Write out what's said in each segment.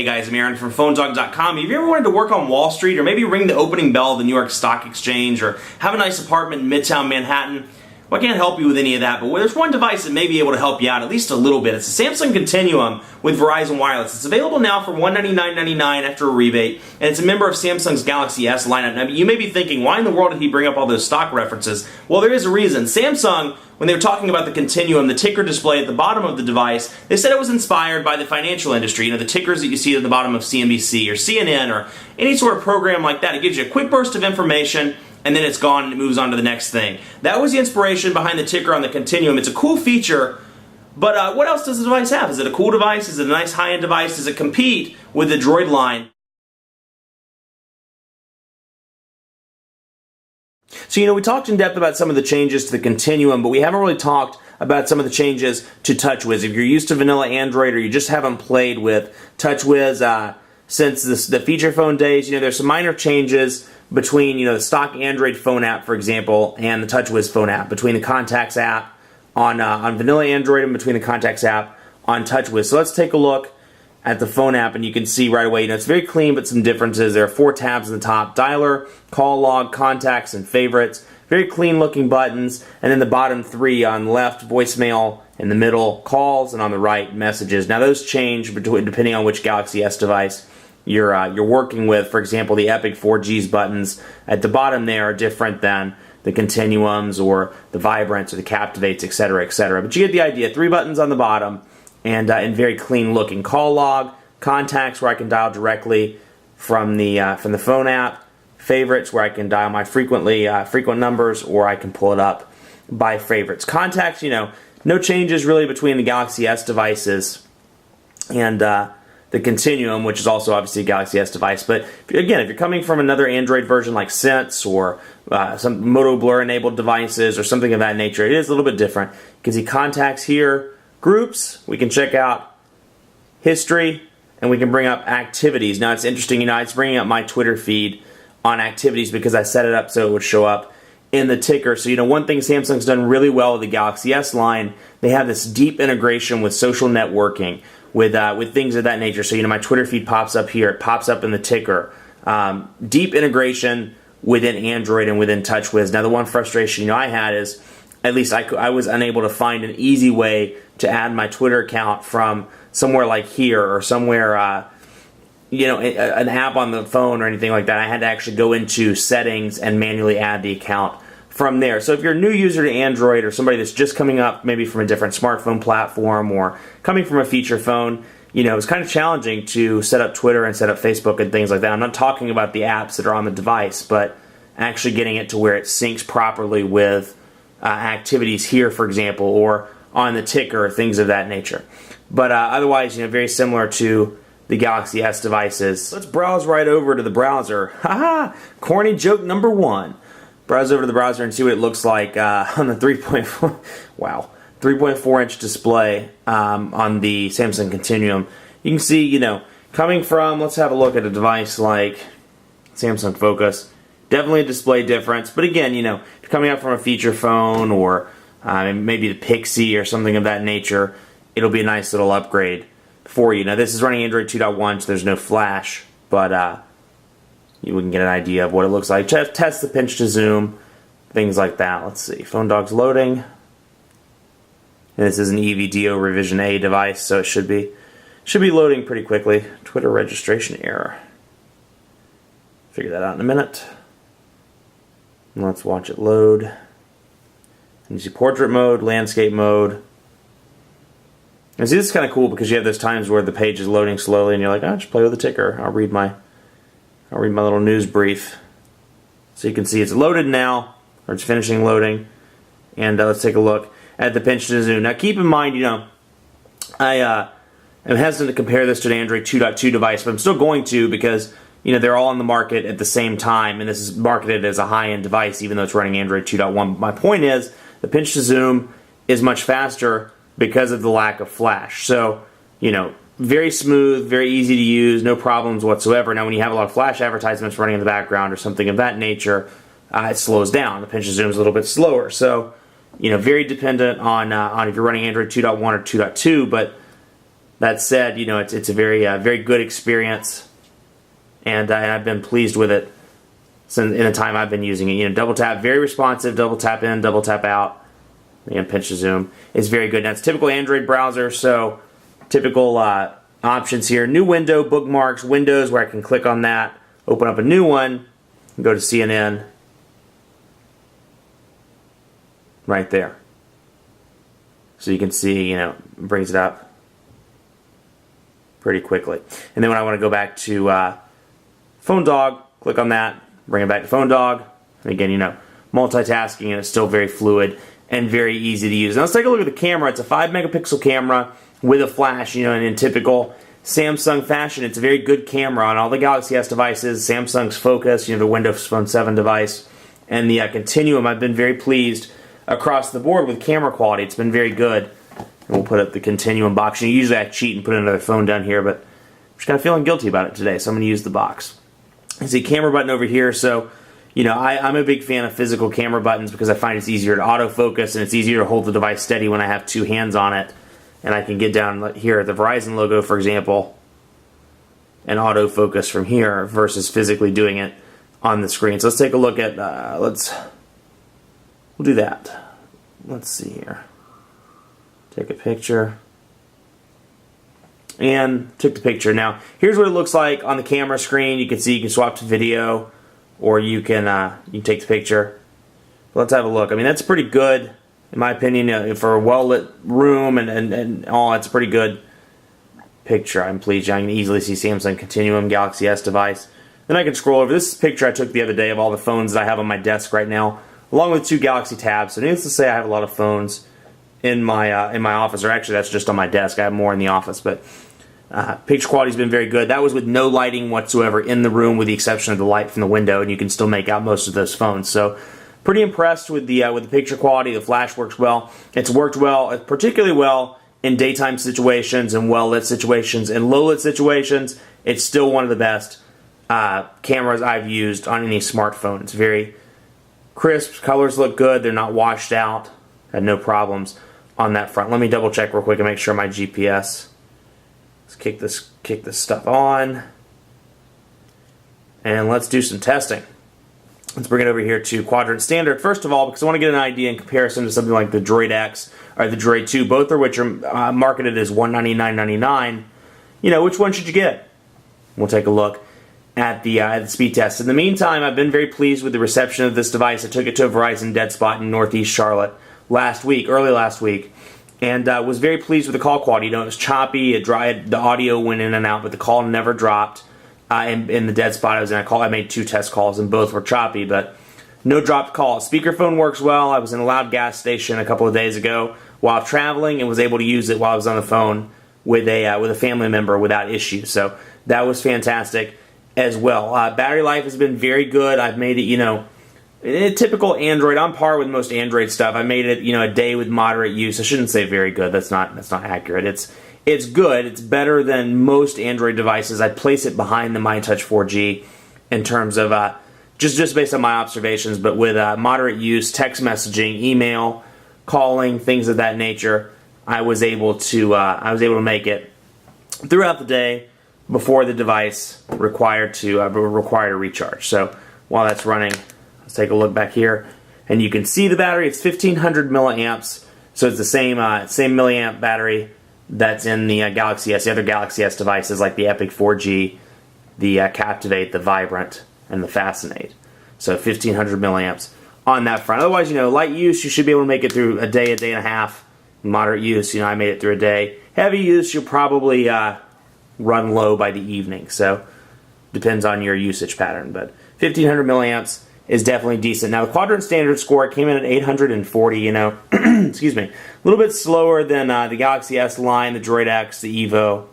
guys, I'm Aaron from PhoneDog.com. Have you ever wanted to work on Wall Street or maybe ring the opening bell of the New York Stock Exchange or have a nice apartment in Midtown Manhattan? Well, I can't help you with any of that, but there's one device that may be able to help you out at least a little bit. It's a Samsung Continuum with Verizon Wireless. It's available now for $199.99 after a rebate, and it's a member of Samsung's Galaxy S lineup. Now, you may be thinking, why in the world did he bring up all those stock references? Well, there is a reason. Samsung, when they were talking about the Continuum, the ticker display at the bottom of the device, they said it was inspired by the financial industry. You know, the tickers that you see at the bottom of CNBC or CNN or any sort of program like that. It gives you a quick burst of information, and then it's gone and it moves on to the next thing. That was the inspiration behind the ticker on the Continuum. It's a cool feature, but what else does the device have? Is it a cool device? Is it a nice high-end device? Does it compete with the Droid line? So, we talked in depth about some of the changes to the Continuum, but we haven't really talked about some of the changes to TouchWiz. If you're used to vanilla Android or you just haven't played with TouchWiz since the feature phone days, there's some minor changes between, the stock Android phone app, for example, and the TouchWiz phone app, between the Contacts app on vanilla Android and between the Contacts app on TouchWiz. So let's take a look at the phone app, and you can see right away, it's very clean, but some differences. There are 4 tabs in the top: dialer, call log, contacts, and favorites. Very clean looking buttons, and then the bottom 3 on the left, voicemail, in the middle, calls, and on the right, messages. Now those change depending on which Galaxy S device you're working with. For example, the Epic 4G's buttons at the bottom there are different than the Continuums or the Vibrants or the Captivates, etc., etc. But you get the idea. 3 buttons on the bottom, and very clean looking. Call log, contacts where I can dial directly from the phone app, favorites where I can dial my frequent numbers, or I can pull it up by favorites. Contacts, no changes really between the Galaxy S devices and the Continuum, which is also obviously a Galaxy S device. But again, if you're coming from another Android version like Sense or some Moto Blur enabled devices or something of that nature, it is a little bit different. You can see contacts here, groups, we can check out history, and we can bring up activities. Now it's interesting, it's bringing up my Twitter feed on activities because I set it up so it would show up in the ticker. So one thing Samsung's done really well with the Galaxy S line, they have this deep integration with social networking, with things of that nature. So my Twitter feed pops up here, it pops up in the ticker. Deep integration within Android and within TouchWiz. Now the one frustration I had is, at least I was unable to find an easy way to add my Twitter account from somewhere like here or somewhere, an app on the phone or anything like that. I had to actually go into settings and manually add the account from there. So if you're a new user to Android or somebody that's just coming up maybe from a different smartphone platform or coming from a feature phone, it's kind of challenging to set up Twitter and set up Facebook and things like that. I'm not talking about the apps that are on the device, but actually getting it to where it syncs properly with activities here, for example, or on the ticker or things of that nature. But otherwise, very similar to the Galaxy S devices. Let's browse right over to the browser. Haha! Corny joke number 1. Browse over to the browser and see what it looks like on the 3.4 inch display on the Samsung Continuum. You can see, coming from, let's have a look at a device like Samsung Focus. Definitely a display difference, but again, if you're coming up from a feature phone or maybe the Pixie or something of that nature, it'll be a nice little upgrade for you. Now this is running Android 2.1, so there's no flash, but you can get an idea of what it looks like. Test the pinch to zoom, things like that. Let's see, Phone Dog's loading. And this is an EVDO Revision A device, so it should be loading pretty quickly. Twitter registration error. Figure that out in a minute. Let's watch it load. And you see portrait mode, landscape mode. And see, this is kind of cool because you have those times where the page is loading slowly and you're like, just play with the ticker. I'll read my little news brief. So you can see it's loaded now, or it's finishing loading. And let's take a look at the pinch to zoom. Now keep in mind, I am hesitant to compare this to an Android 2.2 device, but I'm still going to because they're all on the market at the same time, and this is marketed as a high-end device even though it's running Android 2.1. My point is, the pinch to zoom is much faster because of the lack of flash. So, very smooth, very easy to use, no problems whatsoever. Now when you have a lot of flash advertisements running in the background or something of that nature, it slows down. The pinch to zoom is a little bit slower. So, very dependent on if you're running Android 2.1 or 2.2, but that said, it's a very good experience, and I've been pleased with it since in the time I've been using it. Double tap, very responsive. Double tap in, double tap out. Again, pinch to zoom is very good. Now it's typical Android browser, so typical options here. New window, bookmarks, Windows, where I can click on that, open up a new one, and go to CNN. Right there. So you can see, brings it up pretty quickly. And then when I want to go back to Phone Dog, click on that, bring it back to Phone Dog. And again, multitasking, and it's still very fluid and very easy to use. Now let's take a look at the camera. It's a 5 megapixel camera with a flash, and in typical Samsung fashion, it's a very good camera on all the Galaxy S devices, Samsung's Focus, the Windows Phone 7 device, and the Continuum. I've been very pleased across the board with camera quality. It's been very good. And we'll put up the Continuum box. Usually I cheat and put another phone down here, but I'm just kind of feeling guilty about it today, so I'm going to use the box. You see camera button over here, so I'm a big fan of physical camera buttons because I find it's easier to autofocus and it's easier to hold the device steady when I have two hands on it. And I can get down here at the Verizon logo, for example, and autofocus from here versus physically doing it on the screen. So let's take a look at, we'll do that. Let's see here. Take a picture. And took the picture. Now, here's what it looks like on the camera screen. You can see you can swap to video, or you can take the picture. But let's have a look. I mean, that's pretty good, in my opinion, for a well-lit room and all. It's a pretty good picture. I'm pleased. I can easily see Samsung Continuum Galaxy S device. Then I can scroll over. This is a picture I took the other day of all the phones that I have on my desk right now, along with 2 Galaxy tabs. So needless to say, I have a lot of phones in my office, or actually that's just on my desk. I have more in the office, but picture quality's been very good. That was with no lighting whatsoever in the room, with the exception of the light from the window, and you can still make out most of those phones. So pretty impressed with the picture quality. The flash works well. It's worked well, particularly well in daytime situations and well-lit situations. In low-lit situations, it's still one of the best cameras I've used on any smartphone. It's very crisp. Colors look good. They're not washed out. Had no problems on that front. Let me double check real quick and make sure my GPS. Let's kick this stuff on. And let's do some testing. Let's bring it over here to Quadrant Standard. First of all, because I want to get an idea in comparison to something like the Droid X or the Droid 2, both of which are marketed as $199.99. Which one should you get? We'll take a look at the speed test. In the meantime, I've been very pleased with the reception of this device. I took it to a Verizon dead spot in Northeast Charlotte early last week, and was very pleased with the call quality. It was choppy, the audio went in and out, but the call never dropped. In the dead spot I was in, I made 2 test calls, and both were choppy, but no dropped calls. Speakerphone works well. I was in a loud gas station a couple of days ago while traveling and was able to use it while I was on the phone with a family member without issue. So that was fantastic as well. Battery life has been very good. I've made it, a typical Android, on par with most Android stuff. I made it, a day with moderate use. I shouldn't say very good. That's not accurate. It's good. It's better than most Android devices. I'd place it behind the MyTouch 4G in terms of just based on my observations. But with moderate use, text messaging, email, calling, things of that nature, I was able to make it throughout the day before the device required a recharge. So while that's running, let's take a look back here, and you can see the battery. It's 1500 milliamps, so it's the same milliamp battery that's in the Galaxy S, the other Galaxy S devices like the Epic 4G, the Captivate, the Vibrant, and the Fascinate. So 1500 milliamps on that front. Otherwise, light use, you should be able to make it through a day and a half. Moderate use, I made it through a day. Heavy use, you'll probably run low by the evening. So depends on your usage pattern, but 1500 milliamps is definitely decent. Now, the Quadrant Standard score came in at 840, excuse me, a little bit slower than the Galaxy S line, the Droid X, the Evo,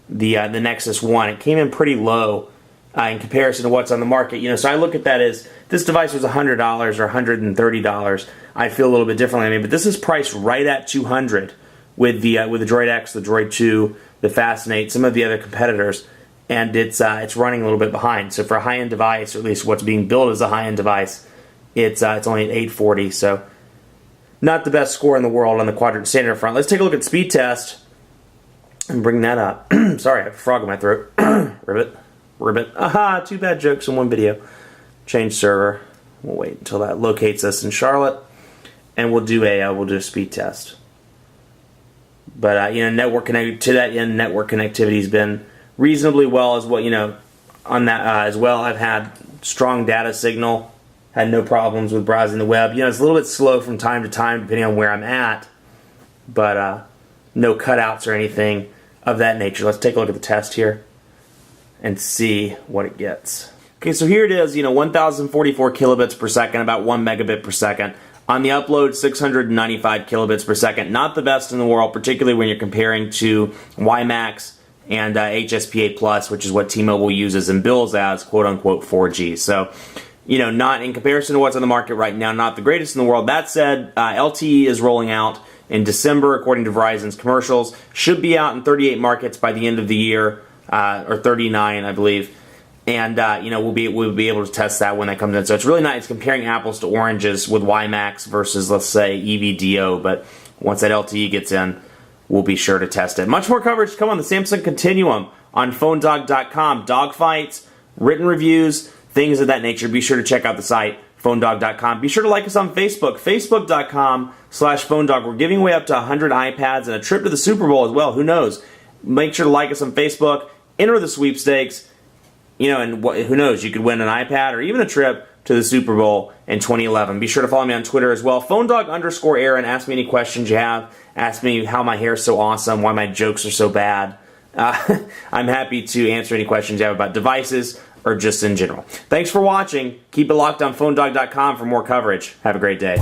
the Nexus 1. It came in pretty low in comparison to what's on the market. So I look at that as, this device was $100 or $130, I'd feel a little bit differently. But this is priced right at $200 with the Droid X, the Droid 2, the Fascinate, some of the other competitors. And it's running a little bit behind. So for a high-end device, or at least what's being billed as a high-end device, it's only at 840. So not the best score in the world on the Quadrant Standard front. Let's take a look at speed test. and bring that up. Sorry, I have a frog in my throat. Ribbit. Aha, two bad jokes in one video. Change server. We'll wait until that locates us in Charlotte, and we'll do a speed test. But network connectivity has been reasonably well as well. On that as well, I've had strong data signal. Had no problems with browsing the web. It's a little bit slow from time to time depending on where I'm at, but no cutouts or anything of that nature. Let's take a look at the test here and see what it gets. Okay, so here it is, 1044 kilobits per second, about 1 megabit per second. On the upload, 695 kilobits per second. Not the best in the world, particularly when you're comparing to WiMAX and HSPA Plus, which is what T-Mobile uses and bills as quote-unquote 4G. So, not in comparison to what's on the market right now, not the greatest in the world. That said, LTE is rolling out in December, according to Verizon's commercials. Should be out in 38 markets by the end of the year, or 39, I believe. And we'll be able to test that when that comes in. So it's really not. It's comparing apples to oranges with WiMAX versus, let's say, EVDO. But once that LTE gets in, we'll be sure to test it. Much more coverage to come on the Samsung Continuum on PhoneDog.com. Dogfights, written reviews, things of that nature. Be sure to check out the site, PhoneDog.com. Be sure to like us on Facebook, Facebook.com/PhoneDog. We're giving away up to 100 iPads and a trip to the Super Bowl as well. Who knows? Make sure to like us on Facebook. Enter the sweepstakes. And who knows? You could win an iPad or even a trip to the Super Bowl in 2011. Be sure to follow me on Twitter as well. PhoneDog_Aaron. Ask me any questions you have. Ask me how my hair is so awesome, why my jokes are so bad. I'm happy to answer any questions you have about devices or just in general. Thanks for watching. Keep it locked on PhoneDog.com for more coverage. Have a great day.